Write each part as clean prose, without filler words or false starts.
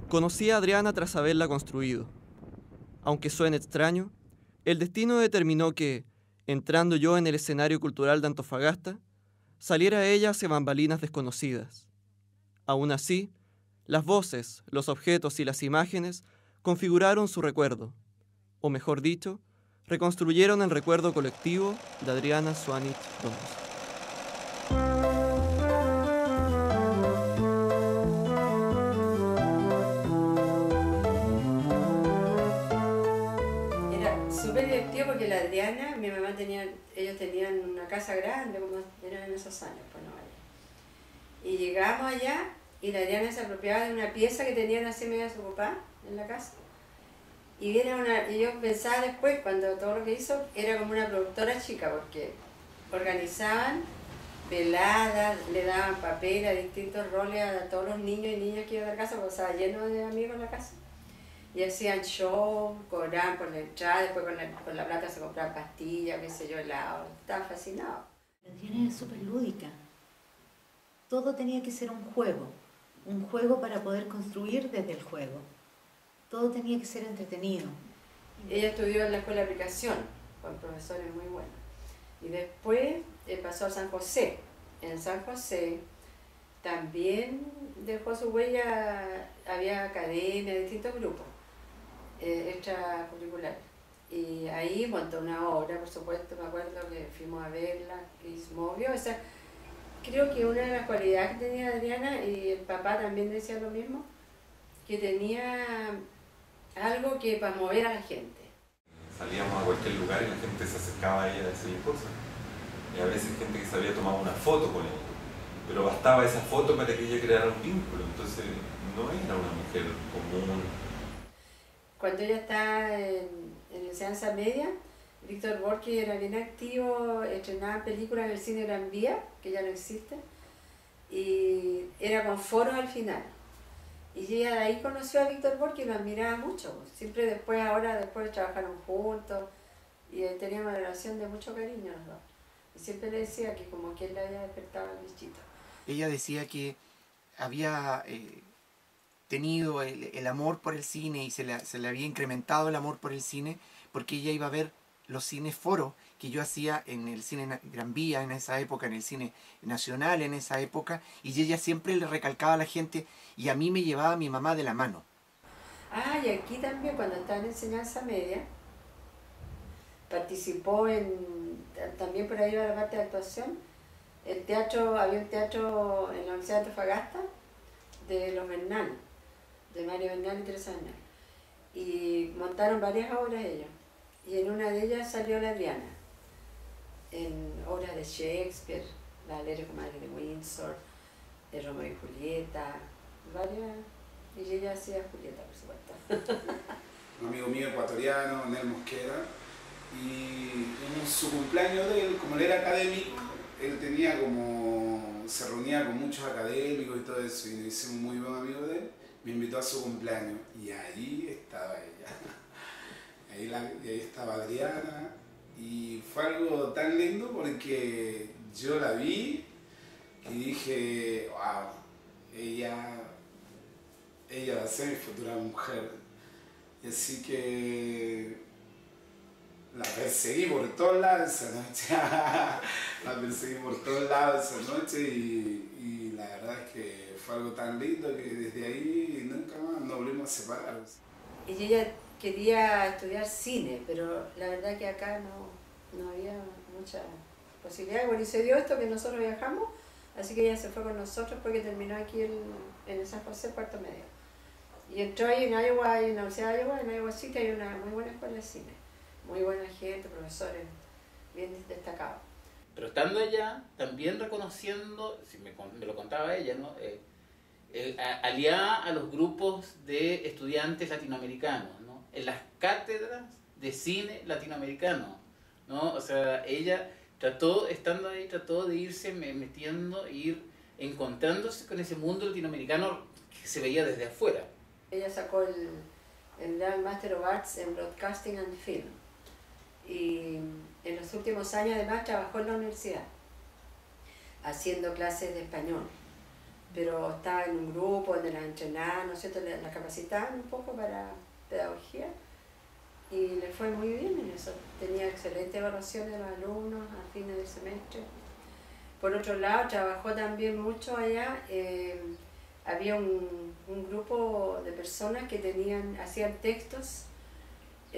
Conocí a Adriana tras haberla construido. Aunque suene extraño, el destino determinó que, entrando yo en el escenario cultural de Antofagasta, saliera ella hacia bambalinas desconocidas. Aún así, las voces, los objetos y las imágenes configuraron su recuerdo, o mejor dicho, reconstruyeron el recuerdo colectivo de Adriana Swanich Donoso. Súper divertido porque la Adriana, mi mamá ellos tenían una casa grande, como eran en esos años, pues no vaya. Y llegamos allá y la Adriana se apropiaba de una pieza que tenían así medio desocupada en la casa. Y yo pensaba después, cuando todo lo que hizo, era como una productora chica, porque organizaban veladas, le daban papel a distintos roles a todos los niños y niñas que iban a la casa, porque estaba lleno de amigos en la casa. Y hacían show, cobraban por la entrada, después con la plata se compraban pastillas, qué sé yo, helado. Estaba fascinado. Adriana era súper lúdica. Todo tenía que ser un juego para poder construir desde el juego. Todo tenía que ser entretenido. Ella estudió en la escuela de aplicación, con profesores muy buenos. Y después pasó a San José. En San José también dejó su huella, había academia, distintos grupos extracurriculares. Y ahí montó una obra, por supuesto, me acuerdo que fuimos a verla, y se movió. O sea, creo que una de las cualidades que tenía Adriana, y el papá también decía lo mismo, que tenía algo que para mover a la gente. Salíamos a cualquier lugar y la gente se acercaba a ella a decirle cosas. Y a veces gente que se había tomado una foto con ella. Pero bastaba esa foto para que ella creara un vínculo. Entonces no era una mujer común. Cuando ella estaba en enseñanza media, Víctor Borqui era bien activo, estrenaba películas en el cine Gran Vía, que ya no existe, y era con foros al final. Y ella de ahí conoció a Víctor Borqui y lo admiraba mucho. Siempre después trabajaron juntos y tenían una relación de mucho cariño los dos. Y siempre le decía que como que él le había despertado el bichito. Ella decía que había tenido el amor por el cine y se le había incrementado el amor por el cine porque ella iba a ver los cines foros que yo hacía en el cine Gran Vía en esa época, en el cine nacional en esa época, y ella siempre le recalcaba a la gente y a mí me llevaba a mi mamá de la mano. Ah, y aquí también cuando estaba en enseñanza media, participó también por ahí a la parte de actuación, había un teatro en la Universidad de Antofagasta de los Bernal, de Mario Bernal y Teresa Bernal, y montaron varias obras ellos, y en una de ellas salió la Adriana, en obras de Shakespeare, La alegre comadre de Windsor, de Romeo y Julieta, varias, y ella hacía Julieta, por supuesto. Un amigo mío ecuatoriano, Nel Mosquera, y en su cumpleaños de él, como él era académico, él se reunía con muchos académicos y todo eso, y me hice un muy buen amigo de él, me invitó a su cumpleaños, y ahí estaba ella, ahí estaba Adriana, y fue algo tan lindo porque yo la vi y dije, wow, ella va a ser mi futura mujer, y así que la perseguí por todos lados esa noche, y la verdad es que fue algo tan lindo que desde ahí nunca más nos volvimos a separar. Y ella quería estudiar cine, pero la verdad que acá no había mucha posibilidad. Bueno, y se dio esto que nosotros viajamos, así que ella se fue con nosotros porque terminó aquí en el San José, cuarto medio. Y entró ahí en Iowa, en la Universidad de Iowa, en Iowa City hay una muy buena escuela de cine. Muy buena gente, profesores bien destacados. Pero estando allá, también reconociendo, si me lo contaba ella, ¿no? Aliada a los grupos de estudiantes latinoamericanos, ¿no? En las cátedras de cine latinoamericano, ¿no? O sea, ella estando ahí, trató de irse metiendo, ir encontrándose con ese mundo latinoamericano que se veía desde afuera. Ella sacó el Master of Arts en Broadcasting and Film. Y en los últimos años además trabajó en la universidad, haciendo clases de español. pero estaba en un grupo donde la entrenaban, ¿no es cierto? La capacitaban un poco para pedagogía y le fue muy bien en eso. Tenía excelente evaluación de los alumnos a fines del semestre. Por otro lado, trabajó también mucho allá. Había un grupo de personas que hacían textos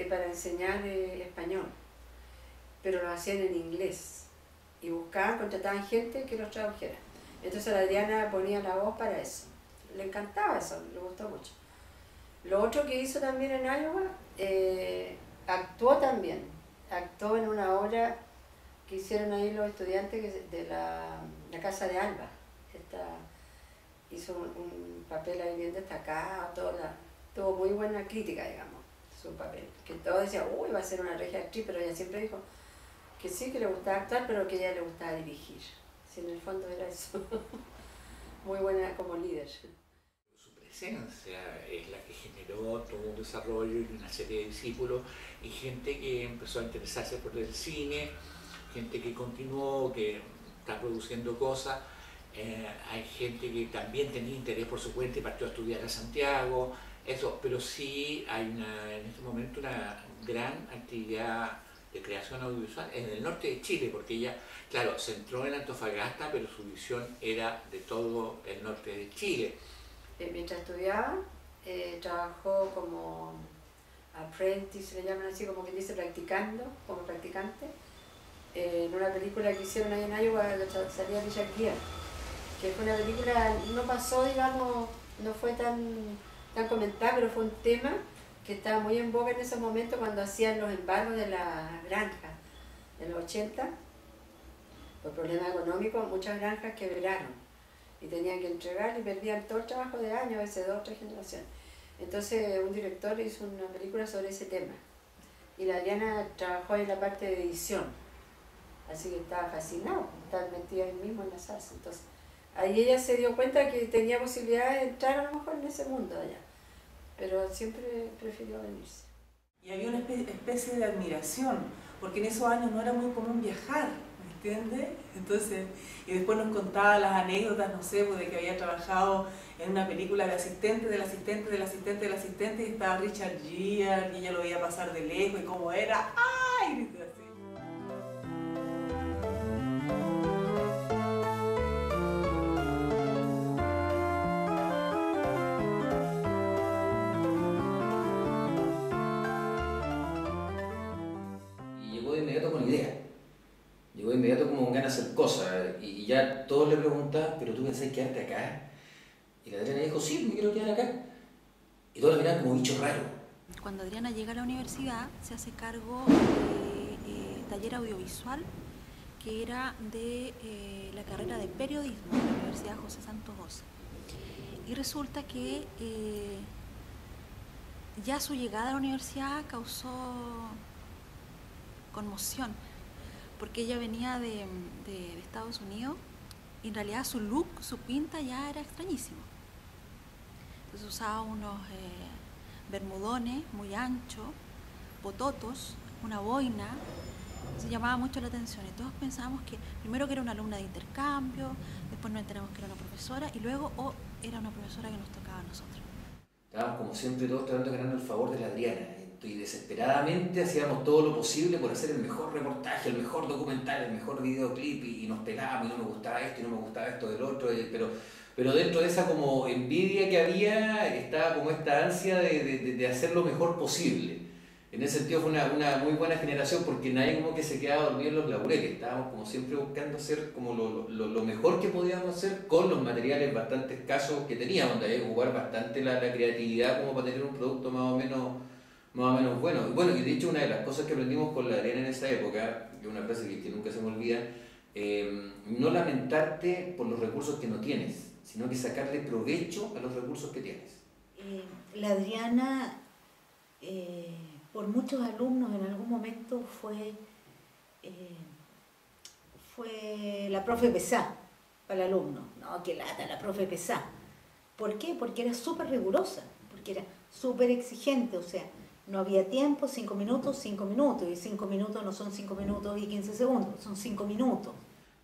para enseñar español, pero lo hacían en inglés y contrataban gente que los tradujera. Entonces la Adriana ponía la voz para eso. Le encantaba eso, le gustó mucho. Lo otro que hizo también en Iowa, actuó también. Actuó en una obra que hicieron ahí los estudiantes de la Casa de Alba. Hizo un papel ahí bien destacado, tuvo muy buena crítica, digamos, su papel. Que todos decían, uy, va a ser una regia actriz, pero ella siempre dijo que sí, que le gustaba actuar, pero que a ella le gustaba dirigir. Si en el fondo era eso. Muy buena como líder. Su presencia es la que generó todo un desarrollo y una serie de discípulos y gente que empezó a interesarse por el cine, gente que continuó, que está produciendo cosas. Hay gente que también tenía interés por su cuenta y partió a estudiar a Santiago, pero sí hay en este momento una gran actividad de creación audiovisual en el norte de Chile, porque ella, claro, se entró en Antofagasta, pero su visión era de todo el norte de Chile. Mientras estudiaba, trabajó como apprentice, le llaman así, como que dice practicando, como practicante, en una película que hicieron ahí en Iowa, salía Richard Gere, que fue una película, no pasó, digamos, no fue tan comentada, pero fue un tema que estaba muy en boga en ese momento cuando hacían los embargos de la granja en los 80. Por problemas económicos, muchas granjas quebraron y tenían que entregar y perdían todo el trabajo de años, a veces 2 o 3 generaciones. Entonces un director hizo una película sobre ese tema y la Adriana trabajó en la parte de edición, así que estaba fascinado, estaba metida ahí mismo en la salsa. Entonces ahí ella se dio cuenta que tenía posibilidad de entrar a lo mejor en ese mundo allá, pero siempre prefirió venirse. Y había una especie de admiración, porque en esos años no era muy común viajar, ¿me entiendes? Entonces, y después nos contaba las anécdotas, no sé, pues, de que había trabajado en una película de asistente, del asistente, del asistente, del asistente, y estaba Richard Gere, y ella lo veía pasar de lejos, y cómo era, ¡ay! Y así. Llegó de inmediato como con ganas de hacer cosas y ya todos le preguntaban, ¿pero tú pensás quedarte acá? Y la Adriana dijo, sí, me quiero quedar acá. Y todos la miraban como bicho raro. Cuando Adriana llega a la universidad se hace cargo de taller audiovisual que era de la carrera de periodismo de la Universidad José Santos Bosch. Y resulta que ya su llegada a la universidad causó conmoción, porque ella venía de Estados Unidos y en realidad su look, su pinta ya era extrañísimo. Entonces usaba unos bermudones muy anchos, bototos, una boina, se llamaba mucho la atención y todos pensábamos que primero que era una alumna de intercambio, después nos enteramos que era una profesora y luego era una profesora que nos tocaba a nosotros. Estábamos como siempre todos tratando de ganar el favor de la Adriana y desesperadamente hacíamos todo lo posible por hacer el mejor reportaje, el mejor documental, el mejor videoclip y nos pelábamos y no me gustaba esto y no me gustaba esto del otro, pero dentro de esa como envidia que había estaba como esta ansia de hacer lo mejor posible. En ese sentido fue una muy buena generación porque nadie como que se quedaba dormido en los laureles, estábamos como siempre buscando hacer como lo mejor que podíamos hacer con los materiales bastante escasos que teníamos, donde había que jugar bastante la creatividad como para tener un producto más o menos bueno. Y bueno, y de hecho una de las cosas que aprendimos con la Adriana en esa época, que es una frase que nunca se me olvida, no lamentarte por los recursos que no tienes, sino que sacarle provecho a los recursos que tienes. La Adriana, por muchos alumnos en algún momento fue la profe pesá para el alumno. No, que lata la profe pesá. ¿Por qué? Porque era súper rigurosa, porque era súper exigente, o sea, no había tiempo, 5 minutos, y 5 minutos no son 5 minutos y 15 segundos, son 5 minutos.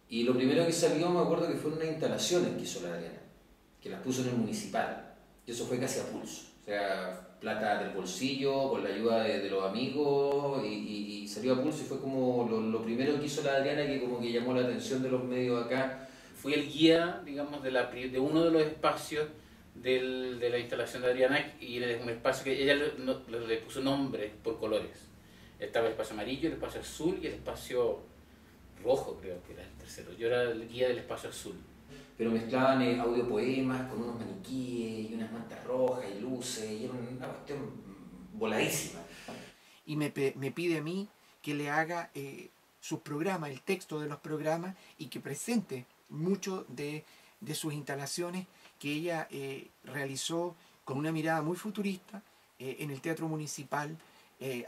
Y lo primero que salió, me acuerdo que fue unas instalaciones que hizo la Adriana. que las puso en el municipal. Y eso fue casi a pulso. O sea, plata del bolsillo, con la ayuda de los amigos, y salió a pulso, y fue como lo primero que hizo la Adriana, que como que llamó la atención de los medios acá. Fui el guía, digamos, de uno de los espacios de la instalación de Adriana, y era un espacio que ella le puso nombre por colores. Estaba el espacio amarillo, el espacio azul y el espacio rojo, creo que era el tercero. Yo era el guía del espacio azul. Pero mezclaban audiopoemas con unos maniquíes y unas mantas rojas y luces, y era una cuestión voladísima. Y me pide a mí que le haga sus programas, el texto de los programas, y que presente mucho de sus instalaciones que ella realizó con una mirada muy futurista en el Teatro Municipal,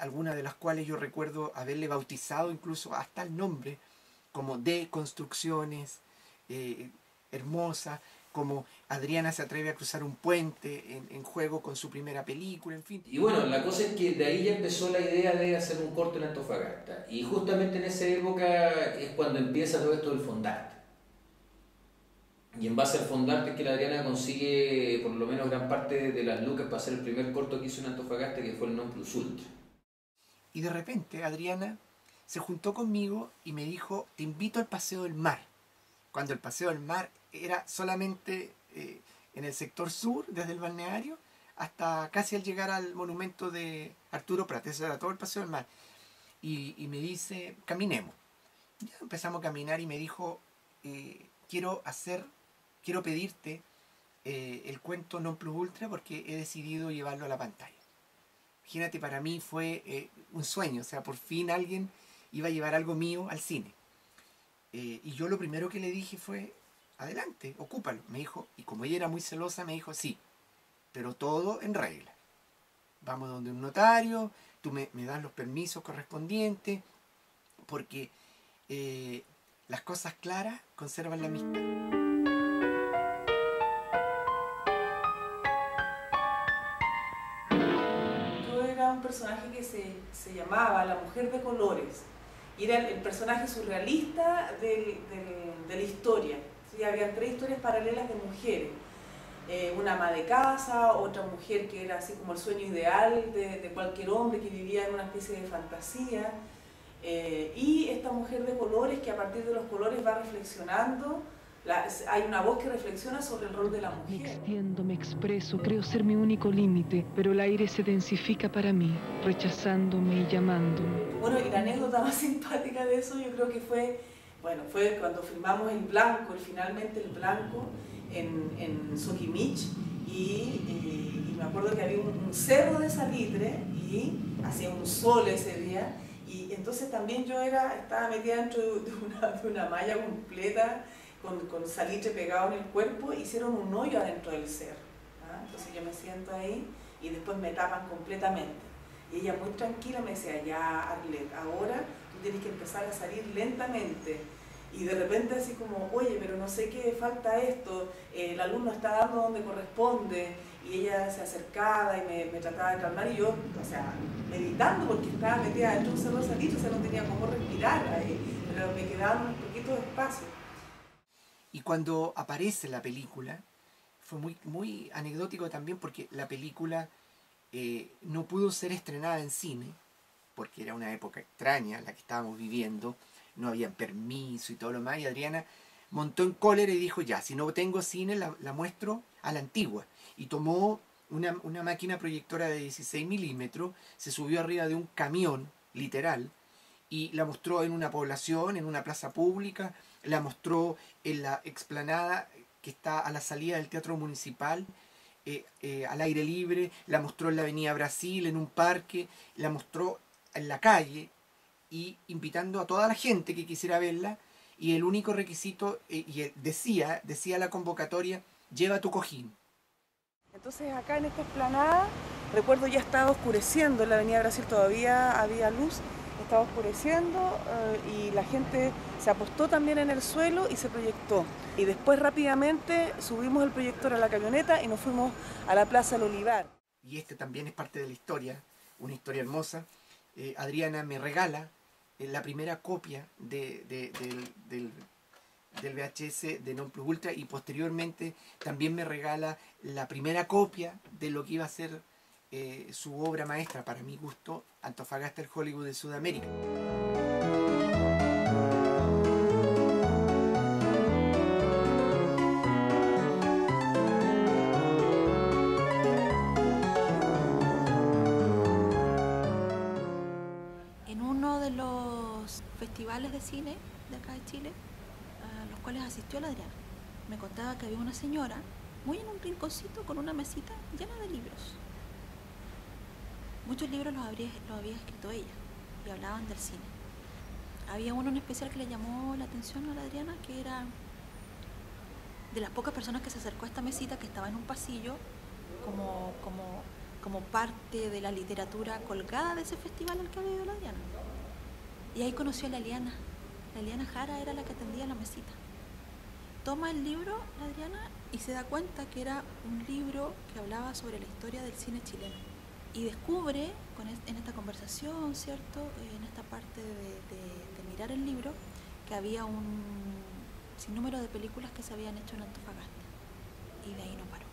algunas de las cuales yo recuerdo haberle bautizado incluso hasta el nombre, como de Construcciones Hermosa, como Adriana se atreve a cruzar un puente en juego con su primera película, en fin. Y bueno, la cosa es que de ahí ya empezó la idea de hacer un corto en Antofagasta, y justamente en esa época es cuando empieza todo esto del Fondarte. Y en base al Fondarte es que la Adriana consigue por lo menos gran parte de las lucas para hacer el primer corto que hizo en Antofagasta, que fue el Non Plus Ultra. Y de repente Adriana se juntó conmigo y me dijo, te invito al Paseo del Mar. Cuando el Paseo del Mar era solamente en el sector sur, desde el balneario, hasta casi al llegar al monumento de Arturo Prat. Eso era todo el Paseo del Mar. Y me dice, caminemos. Ya empezamos a caminar y me dijo, quiero pedirte el cuento Non Plus Ultra porque he decidido llevarlo a la pantalla. Imagínate, para mí fue un sueño, o sea, por fin alguien iba a llevar algo mío al cine. Y yo lo primero que le dije fue, adelante, ocúpalo. Me dijo, y como ella era muy celosa, me dijo, sí, pero todo en regla. Vamos donde un notario, tú me das los permisos correspondientes, porque las cosas claras conservan la amistad. Un personaje que se llamaba La Mujer de Colores, y era el personaje surrealista de la historia. ¿Sí? Había 3 historias paralelas de mujeres, una ama de casa, otra mujer que era así como el sueño ideal de cualquier hombre que vivía en una especie de fantasía, y esta mujer de colores que a partir de los colores va reflexionando. Hay una voz que reflexiona sobre el rol de la mujer. Me extiendo, me expreso, creo ser mi único límite, pero el aire se densifica para mí, rechazándome y llamándome. Bueno, y la anécdota más simpática de eso yo creo que fue cuando filmamos finalmente el Blanco en Soquimich, y me acuerdo que había un cerro de salitre y hacía un sol ese día, y entonces también yo estaba metida dentro de una malla completa, con salitre pegado en el cuerpo. Hicieron un hoyo adentro del cerro, ¿ah? Entonces yo me siento ahí y después me tapan completamente, y ella muy tranquila me decía, ya Arlet, ahora tú tienes que empezar a salir lentamente, y de repente así como, oye, pero no sé qué, falta esto, el alumno está dando donde corresponde, y ella se acercaba y me trataba de calmar, y yo, o sea, meditando porque estaba metida dentro de un cerro de salitre, o sea, no tenía cómo respirar ahí, pero me quedaban un poquito de espacio. Y cuando aparece la película, fue muy anecdótico también porque la película no pudo ser estrenada en cine, porque era una época extraña la que estábamos viviendo, no había permiso y todo lo más, y Adriana montó en cólera y dijo, ya, si no tengo cine la muestro a la antigua. Y tomó una máquina proyectora de 16 milímetros, se subió arriba de un camión, literal, y la mostró en una población, en una plaza pública, la mostró en la explanada que está a la salida del Teatro Municipal, al aire libre, la mostró en la Avenida Brasil, en un parque, la mostró en la calle, y invitando a toda la gente que quisiera verla, y el único requisito, decía la convocatoria, lleva tu cojín. Entonces acá en esta explanada, recuerdo ya estaba oscureciendo, en la Avenida Brasil todavía había luz, estaba oscureciendo, y la gente se apostó también en el suelo y se proyectó. Y después rápidamente subimos el proyector a la camioneta y nos fuimos a la Plaza del Olivar. Y este también es parte de la historia, una historia hermosa. Adriana me regala la primera copia del del VHS de Non Plus Ultra, y posteriormente también me regala la primera copia de lo que iba a ser su obra maestra, para mi gusto, Antofagasta, el Hollywood de Sudamérica. En uno de los festivales de cine de acá de Chile, a los cuales asistió la Adriana, me contaba que había una señora muy en un rinconcito con una mesita llena de libros. Muchos libros los había escrito ella y hablaban del cine. Había uno en especial que le llamó la atención a la Adriana, que era de las pocas personas que se acercó a esta mesita, que estaba en un pasillo como parte de la literatura colgada de ese festival al que había ido la Adriana. Y ahí conoció a la Eliana. La Eliana Jara era la que atendía la mesita. Toma el libro, la Adriana, y se da cuenta que era un libro que hablaba sobre la historia del cine chileno. Y descubre en esta conversación, ¿cierto?, en esta parte de mirar el libro, que había un sinnúmero de películas que se habían hecho en Antofagasta. Y de ahí no paró.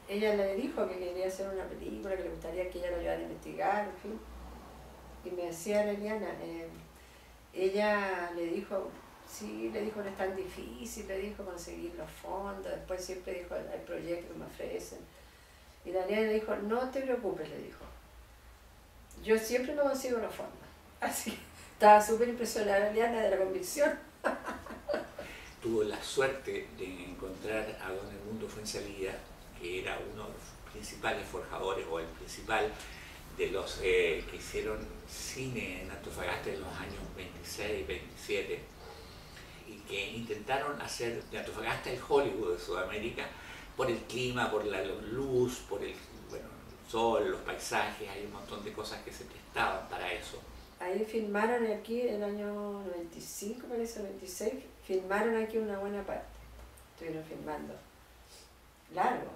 Ella le dijo que quería hacer una película, que le gustaría que ella lo ayudara a investigar, en fin. Y me decía Eliana, ella le dijo, sí, le dijo, no es tan difícil, le dijo conseguir los fondos, después siempre dijo, hay proyectos que me ofrecen. Y Daniela le dijo, no te preocupes, le dijo, yo siempre me consigo los fondos. Así, estaba súper impresionada Eliana de la convicción. Tuvo la suerte de encontrar a don Edmundo Fuenzalía, que era uno de los principales forjadores o el principal de los que hicieron cine en Antofagasta en los años 26, 27, y que intentaron hacer de Antofagasta el Hollywood de Sudamérica por el clima, por la luz, por el sol, los paisajes. Hay un montón de cosas que se prestaban para eso. Ahí filmaron aquí en el año 95, parece, 96, filmaron aquí una buena parte. Estuvieron filmando largo.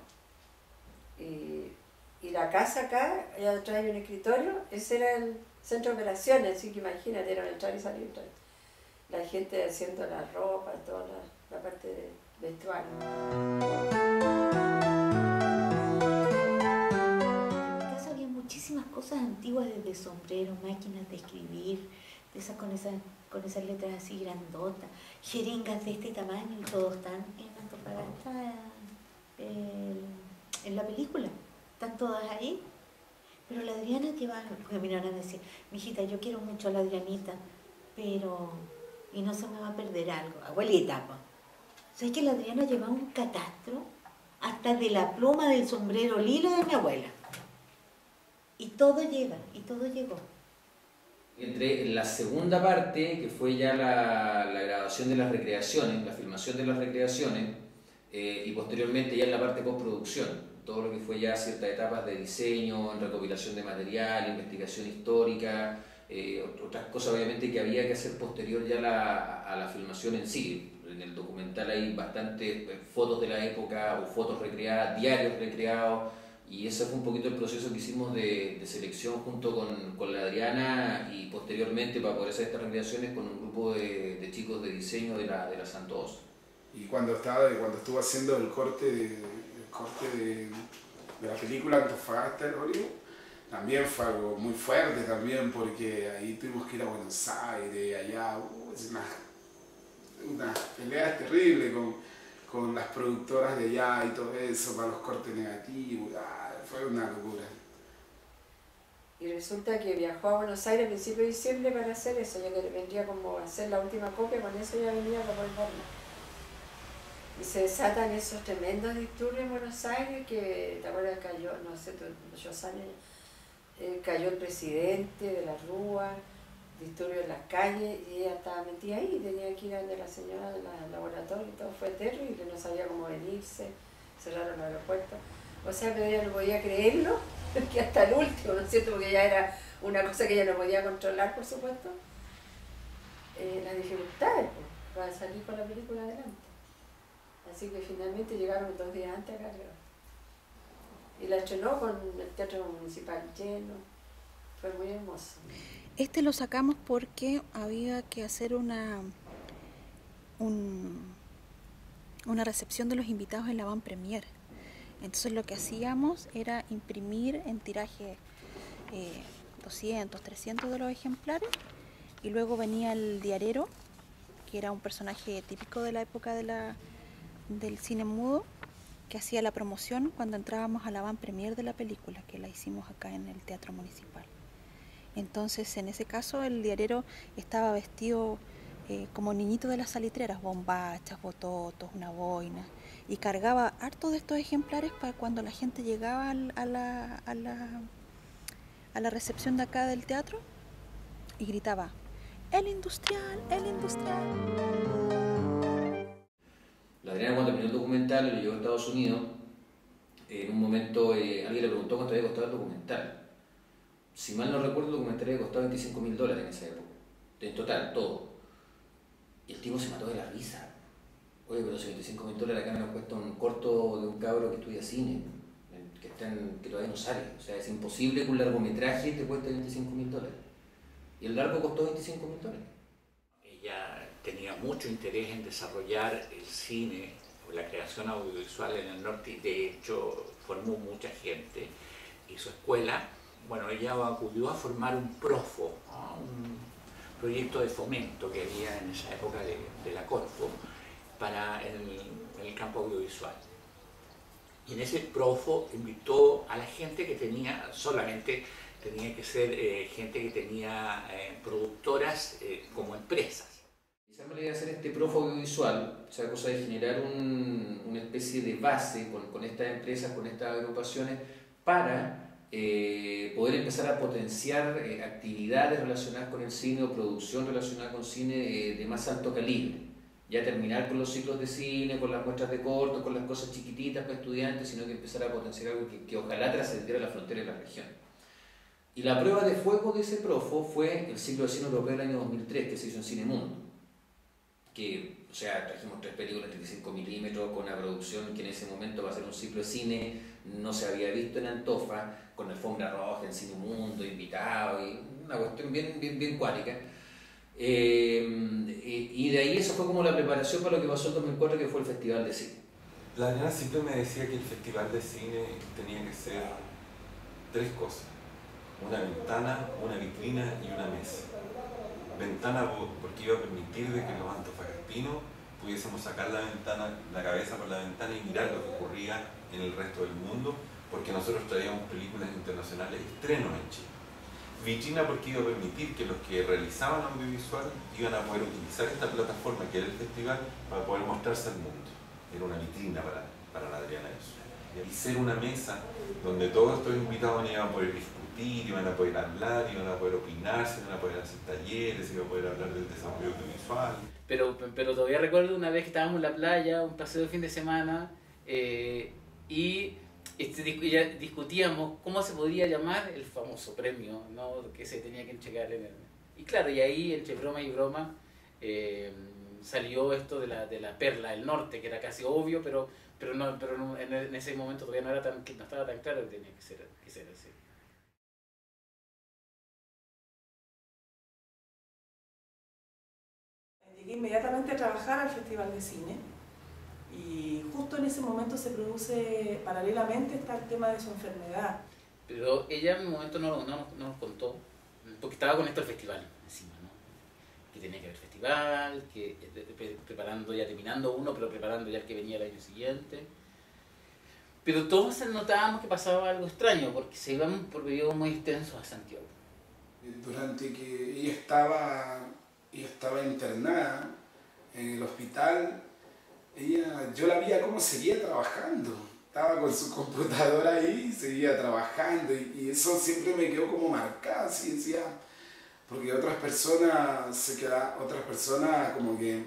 Y la casa acá, allá atrás hay un escritorio, ese era el centro de operaciones, así que imagínate, era entrar y salir. La gente haciendo la ropa, toda la parte de vestuario. En mi casa había muchísimas cosas antiguas, desde sombreros, máquinas de escribir, de esas con esas letras así grandotas, jeringas de este tamaño, y todos están en Antofagasta, en la película. Están todas ahí. Pero la Adriana llevaba, porque mi nana decía, mijita, yo quiero mucho a la Adrianita, pero, y no se me va a perder algo. Abuelita, pues. ¿Sabes que la Adriana llevaba un catastro hasta de la pluma del sombrero lilo de mi abuela? Y todo llega, y todo llegó. Entré en la segunda parte, que fue ya la grabación de las recreaciones, la filmación de las recreaciones, y posteriormente ya en la parte postproducción, todo lo que fue ya ciertas etapas de diseño, en recopilación de material, investigación histórica, otras cosas obviamente que había que hacer posterior ya a la filmación en sí. En el documental hay bastantes fotos de la época o fotos recreadas, diarios recreados, y ese fue un poquito el proceso que hicimos de selección junto con la Adriana, y posteriormente para poder hacer estas recreaciones con un grupo de chicos de diseño de la Santos. Y cuando estuvo haciendo el corte de la película Antofagasta del Hollywood, también fue algo muy fuerte también, porque ahí tuvimos que ir a Buenos Aires, allá, es una pelea terrible con las productoras de allá y todo eso, para los cortes negativos, fue una locura. Y resulta que viajó a Buenos Aires a principios de diciembre para hacer eso, ya que vendría como a hacer la última copia, con eso ya venía como el forma. Y se desatan esos tremendos disturbios en Buenos Aires, que te acuerdas, cayó, no sé, muchos años, cayó el presidente de la Rúa, disturbios en las calles, y ella estaba metida ahí, tenía que ir a donde la señora del laboratorio, y todo fue terrible, no sabía cómo venirse, cerraron el aeropuerto. O sea, pero ella no podía creerlo, que hasta el último, ¿no es cierto? Porque ya era una cosa que ella no podía controlar, por supuesto, las dificultades para salir con la película adelante. Así que finalmente llegaron 2 días antes acá, creo. Y la estrenó con el Teatro Municipal lleno. Fue muy hermoso. Este lo sacamos porque había que hacer una recepción de los invitados en la van premier. Entonces lo que hacíamos era imprimir en tiraje 200, 300 de los ejemplares, y luego venía el diarero, que era un personaje típico de la época del cine mudo, que hacía la promoción cuando entrábamos a la van premier de la película, que la hicimos acá en el Teatro Municipal. Entonces, en ese caso, el diarero estaba vestido como niñito de las salitreras, bombachas, bototos, una boina, y cargaba harto de estos ejemplares para cuando la gente llegaba a la recepción de acá del teatro y gritaba: ¡El industrial! ¡El industrial! La Adriana, cuando terminó el documental, lo llevó a Estados Unidos. En un momento alguien le preguntó cuánto había costado el documental. Si mal no recuerdo, el documental había costado $25.000 en esa época. En total, todo. Y el tipo se mató de la risa. Oye, pero si $25.000 acá nos cuesta un corto de un cabro que estudia cine, que todavía no sale. O sea, es imposible que un largometraje te cueste $25.000. Y el largo costó $25.000. Ella tenía mucho interés en desarrollar el cine o la creación audiovisual en el norte, y de hecho formó mucha gente. Y su escuela, bueno, ella acudió a formar un PROFO, ¿no? Un proyecto de fomento que había en esa época de la Corfo para el campo audiovisual. Y en ese PROFO invitó a la gente que tenía, solamente tenía que ser gente que tenía productoras como empresas. Quizás me la idea de hacer este PROFO audiovisual, o sea, cosa de generar una especie de base con estas empresas, con estas agrupaciones, para poder empezar a potenciar actividades relacionadas con el cine o producción relacionada con cine de más alto calibre. Ya terminar con los ciclos de cine, con las muestras de cortos, con las cosas chiquititas para estudiantes, sino que empezar a potenciar algo que ojalá trascendiera la frontera de la región. Y la prueba de fuego de ese PROFO fue el ciclo de cine europeo del año 2003, que se hizo en Cine Mundo. Que, o sea, trajimos 3 películas de 35 milímetros con una producción que en ese momento va a ser un ciclo de cine, no se había visto en Antofa, con alfombra roja en Cine Mundo, invitado, y una cuestión bien cuática. Y de ahí eso fue como la preparación para lo que pasó en 2004, que fue el Festival de Cine. La Adriana siempre me decía que el Festival de Cine tenía que ser 3 cosas: una ventana, una vitrina y una mesa. Ventana porque iba a permitir de que los antofagastinos pudiésemos sacar la cabeza por la ventana y mirar lo que ocurría en el resto del mundo, porque nosotros traíamos películas internacionales, estrenos en Chile. Vitrina porque iba a permitir que los que realizaban audiovisual iban a poder utilizar esta plataforma que era el festival para poder mostrarse al mundo. Era una vitrina para la Adriana eso. Y ser una mesa donde todos estos invitados iban a poder discutir, iban a poder hablar, iban a poder opinar, se iban a poder hacer talleres, iban a poder hablar del desarrollo audiovisual. Pero todavía recuerdo una vez que estábamos en la playa, un paseo de fin de semana, y ya discutíamos cómo se podría llamar el famoso premio, ¿no?, que se tenía que entregar y claro, y ahí entre broma y broma salió esto de la Perla del Norte, que era casi obvio, pero en ese momento todavía no estaba tan claro que tenía que ser así. Llegué inmediatamente a trabajar al Festival de Cine. Y justo en ese momento se produce, paralelamente está el tema de su enfermedad. Pero ella en un momento no nos contó, porque estaba con esto del festival encima, ¿no? Que tenía que haber festival, que preparando, ya terminando uno, pero preparando ya el que venía el año siguiente. Pero todos notábamos que pasaba algo extraño, porque se iban por periodos muy extensos a Santiago. Durante que ella estaba internada en el hospital, yo la veía cómo seguía trabajando. Estaba con su computadora ahí, seguía trabajando, y eso siempre me quedó como marcado, así decía, porque otras personas como que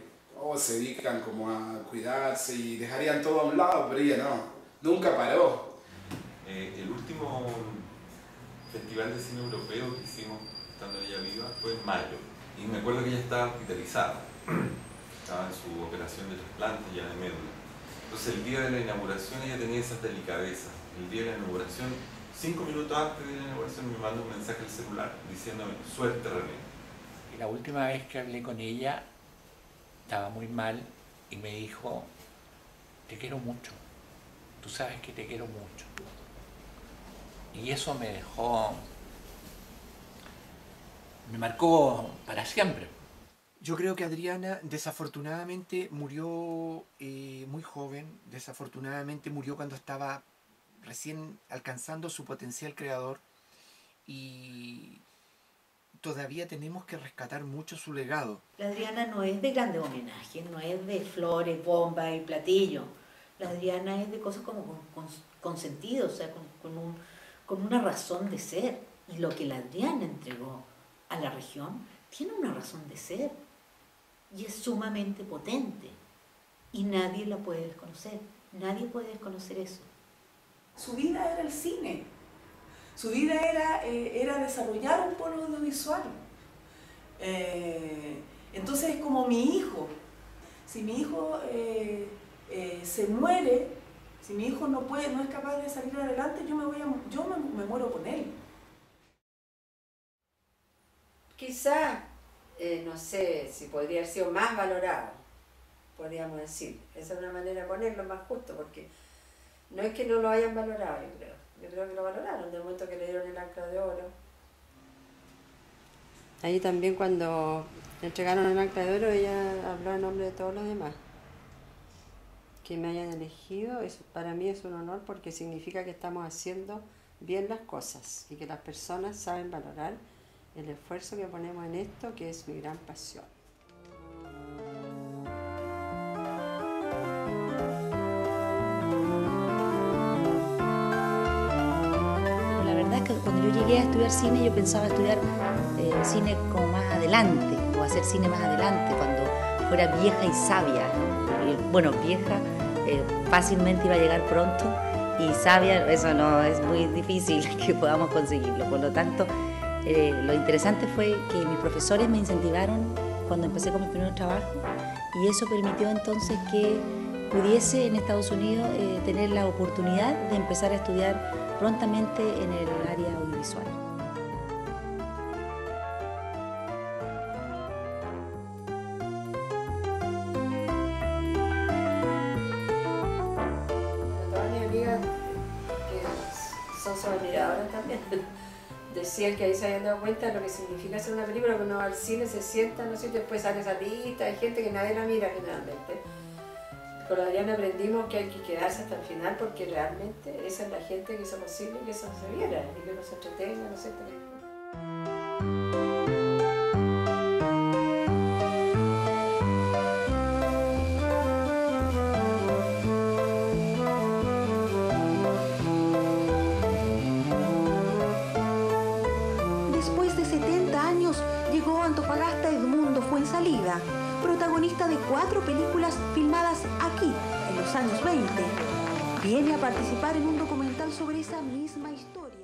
se dedican como a cuidarse y dejarían todo a un lado, pero ella nunca paró. El último festival de cine europeo que hicimos estando ella viva fue en mayo, y me acuerdo que ella estaba hospitalizada. Estaba en su operación de trasplante ya de médula. Entonces el día de la inauguración ella tenía esas delicadezas. El día de la inauguración, 5 minutos antes de la inauguración, me manda un mensaje al celular diciéndome: suerte, René. Y la última vez que hablé con ella estaba muy mal y me dijo, te quiero mucho, tú sabes que te quiero mucho. Y eso me dejó, me marcó para siempre. Yo creo que Adriana desafortunadamente murió muy joven, desafortunadamente murió cuando estaba recién alcanzando su potencial creador, y todavía tenemos que rescatar mucho su legado. La Adriana no es de grandes homenajes, no es de flores, bombas y platillos. La Adriana es de cosas como con sentido, o sea, con una razón de ser. Y lo que la Adriana entregó a la región tiene una razón de ser. Y es sumamente potente. Y nadie la puede desconocer. Nadie puede desconocer eso. Su vida era el cine. Su vida era desarrollar un polo audiovisual. Entonces es como mi hijo. Si mi hijo se muere, si mi hijo no es capaz de salir adelante, yo me muero con él. Quizá, no sé si podría haber sido más valorado, podríamos decir. Esa es una manera de ponerlo más justo, porque no es que no lo hayan valorado, yo creo. Yo creo que lo valoraron del momento que le dieron el Ancla de Oro. Ahí también cuando le entregaron el Ancla de Oro, ella habló en nombre de todos los demás. Que me hayan elegido, para mí es un honor, porque significa que estamos haciendo bien las cosas y que las personas saben valorar el esfuerzo que ponemos en esto, que es mi gran pasión. La verdad es que cuando yo llegué a estudiar cine, yo pensaba estudiar cine como más adelante, o hacer cine más adelante, cuando fuera vieja y sabia. Bueno, vieja fácilmente iba a llegar pronto, y sabia, eso no, es muy difícil que podamos conseguirlo. Por lo tanto, lo interesante fue que mis profesores me incentivaron cuando empecé con mi primer trabajo, y eso permitió entonces que pudiese en Estados Unidos tener la oportunidad de empezar a estudiar prontamente en el área audiovisual. Todas mis amigas, que son sus admiradoras también, decían que ahí se habían dado cuenta de lo que significa hacer una película, que uno va al cine, se sienta, no sé, y después sale esa lista, hay gente que nadie la mira generalmente. Con la Adriana aprendimos que hay que quedarse hasta el final, porque realmente esa es la gente que hizo posible que eso se viera y que uno se entretenga, no sé, también. Después de 70 años llegó a Antofagasta Edmundo Fuenzalida, protagonista de 4 películas filmadas aquí, en los años 20. Viene a participar en un documental sobre esa misma historia.